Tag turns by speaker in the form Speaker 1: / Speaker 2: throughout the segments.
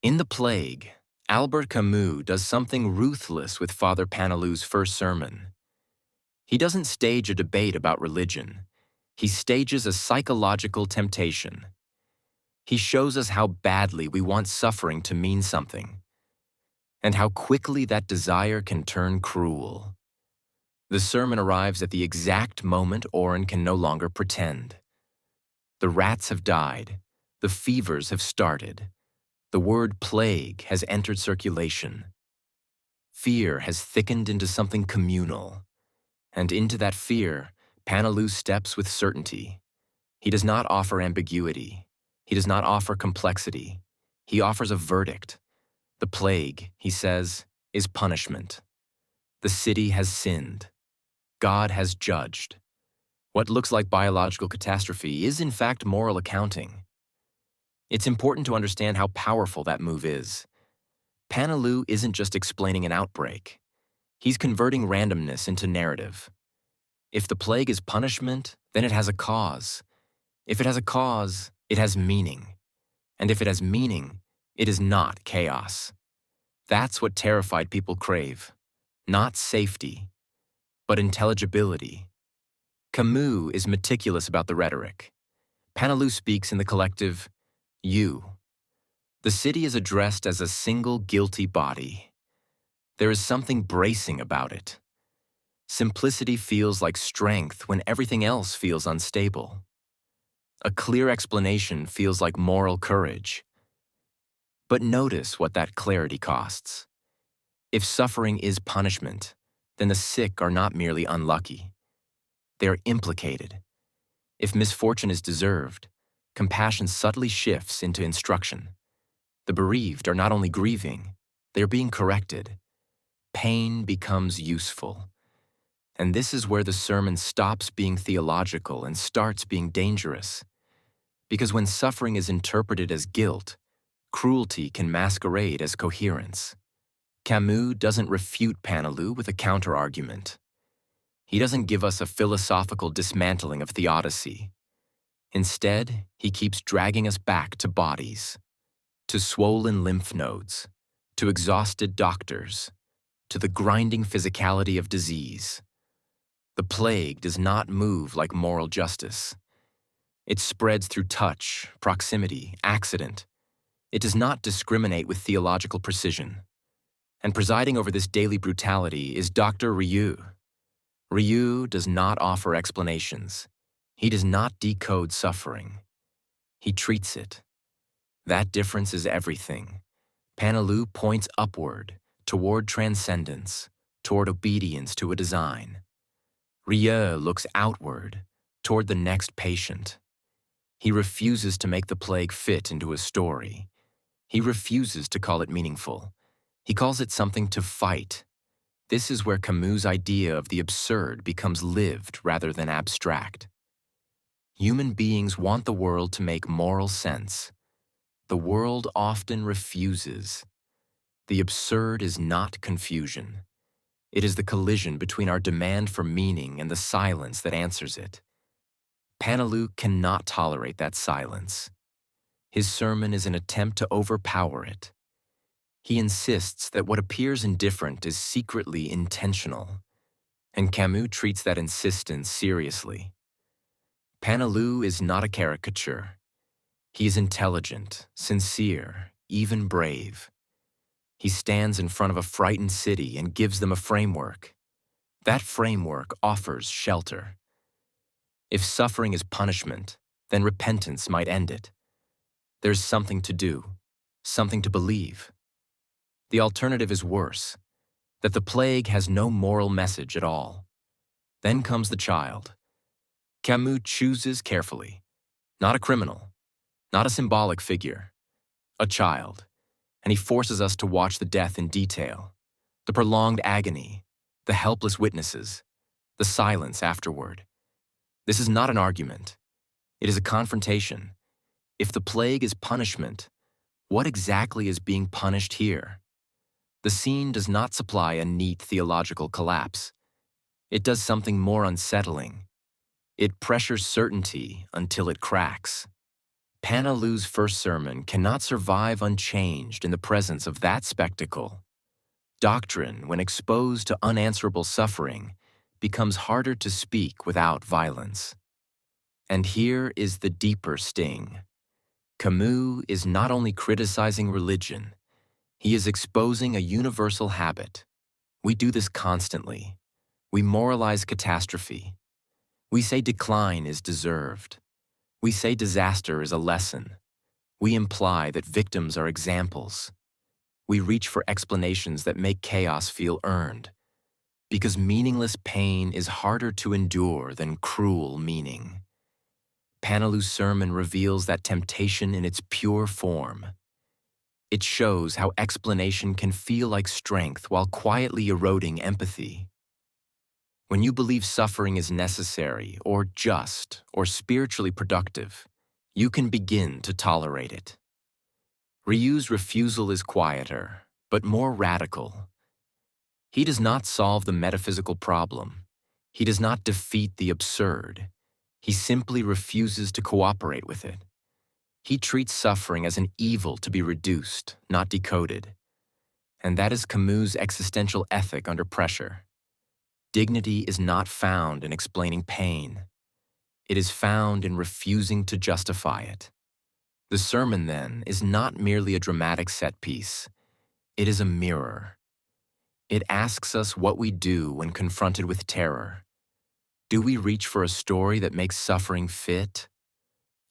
Speaker 1: In The Plague, Albert Camus does something ruthless with Father Paneloux's first sermon. He doesn't stage a debate about religion. He stages a psychological temptation. He shows us how badly we want suffering to mean something, and how quickly that desire can turn cruel. The sermon arrives at the exact moment Oren can no longer pretend. The rats have died. The fevers have started. The word plague has entered circulation. Fear has thickened into something communal. And into that fear, Paneloux steps with certainty. He does not offer ambiguity. He does not offer complexity. He offers a verdict. The plague, he says, is punishment. The city has sinned. God has judged. What looks like biological catastrophe is in fact moral accounting. It's important to understand how powerful that move is. Paneloux isn't just explaining an outbreak. He's converting randomness into narrative. If the plague is punishment, then it has a cause. If it has a cause, it has meaning. And if it has meaning, it is not chaos. That's what terrified people crave. Not safety, but intelligibility. Camus is meticulous about the rhetoric. Paneloux speaks in the collective you. The city is addressed as a single guilty body. There is something bracing about it. Simplicity feels like strength when everything else feels unstable. A clear explanation feels like moral courage. But notice what that clarity costs. If suffering is punishment, then the sick are not merely unlucky. They are implicated. If misfortune is deserved, compassion subtly shifts into instruction. The bereaved are not only grieving, they are being corrected. Pain becomes useful. And this is where the sermon stops being theological and starts being dangerous. Because when suffering is interpreted as guilt, cruelty can masquerade as coherence. Camus doesn't refute Paneloux with a counter-argument. He doesn't give us a philosophical dismantling of Theodicy. Instead, he keeps dragging us back to bodies, to swollen lymph nodes, to exhausted doctors, to the grinding physicality of disease. The plague does not move like moral justice. It spreads through touch, proximity, accident. It does not discriminate with theological precision. And presiding over this daily brutality is Dr. Rieux. Rieux does not offer explanations. He does not decode suffering. He treats it. That difference is everything. Paneloux points upward, toward transcendence, toward obedience to a design. Rieux looks outward, toward the next patient. He refuses to make the plague fit into a story. He refuses to call it meaningful. He calls it something to fight. This is where Camus' idea of the absurd becomes lived rather than abstract. Human beings want the world to make moral sense. The world often refuses. The absurd is not confusion. It is the collision between our demand for meaning and the silence that answers it. Paneloux cannot tolerate that silence. His sermon is an attempt to overpower it. He insists that what appears indifferent is secretly intentional, and Camus treats that insistence seriously. Paneloux is not a caricature. He is intelligent, sincere, even brave. He stands in front of a frightened city and gives them a framework. That framework offers shelter. If suffering is punishment, then repentance might end it. There's something to do, something to believe. The alternative is worse, that the plague has no moral message at all. Then comes the child. Camus chooses carefully. Not a criminal, not a symbolic figure, a child. And he forces us to watch the death in detail, the prolonged agony, the helpless witnesses, the silence afterward. This is not an argument. It is a confrontation. If the plague is punishment, what exactly is being punished here? The scene does not supply a neat theological collapse. It does something more unsettling. It pressures certainty until it cracks. Paneloux's first sermon cannot survive unchanged in the presence of that spectacle. Doctrine, when exposed to unanswerable suffering, becomes harder to speak without violence. And here is the deeper sting. Camus is not only criticizing religion, he is exposing a universal habit. We do this constantly. We moralize catastrophe. We say decline is deserved. We say disaster is a lesson. We imply that victims are examples. We reach for explanations that make chaos feel earned, because meaningless pain is harder to endure than cruel meaning. Paneloux's sermon reveals that temptation in its pure form. It shows how explanation can feel like strength while quietly eroding empathy. When you believe suffering is necessary or just or spiritually productive, you can begin to tolerate it. Rieux's refusal is quieter, but more radical. He does not solve the metaphysical problem. He does not defeat the absurd. He simply refuses to cooperate with it. He treats suffering as an evil to be reduced, not decoded. And that is Camus' existential ethic under pressure. Dignity is not found in explaining pain. It is found in refusing to justify it. The sermon, then, is not merely a dramatic set piece. It is a mirror. It asks us what we do when confronted with terror. Do we reach for a story that makes suffering fit?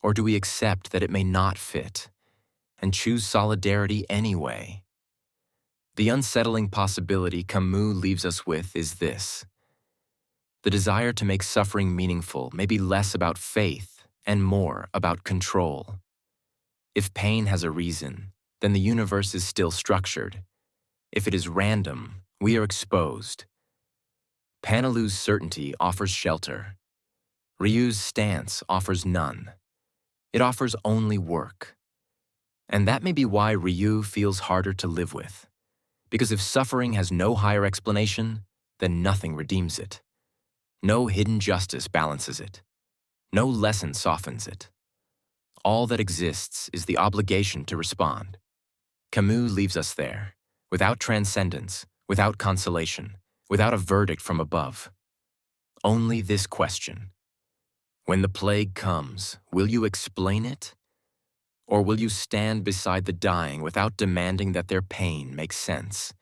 Speaker 1: Or do we accept that it may not fit and choose solidarity anyway? The unsettling possibility Camus leaves us with is this. The desire to make suffering meaningful may be less about faith and more about control. If pain has a reason, then the universe is still structured. If it is random, we are exposed. Paneloux's certainty offers shelter. Rieux's stance offers none. It offers only work. And that may be why Rieux feels harder to live with. Because if suffering has no higher explanation, then nothing redeems it. No hidden justice balances it. No lesson softens it. All that exists is the obligation to respond. Camus leaves us there, without transcendence, without consolation, without a verdict from above. Only this question. When the plague comes, will you explain it? Or will you stand beside the dying without demanding that their pain make sense?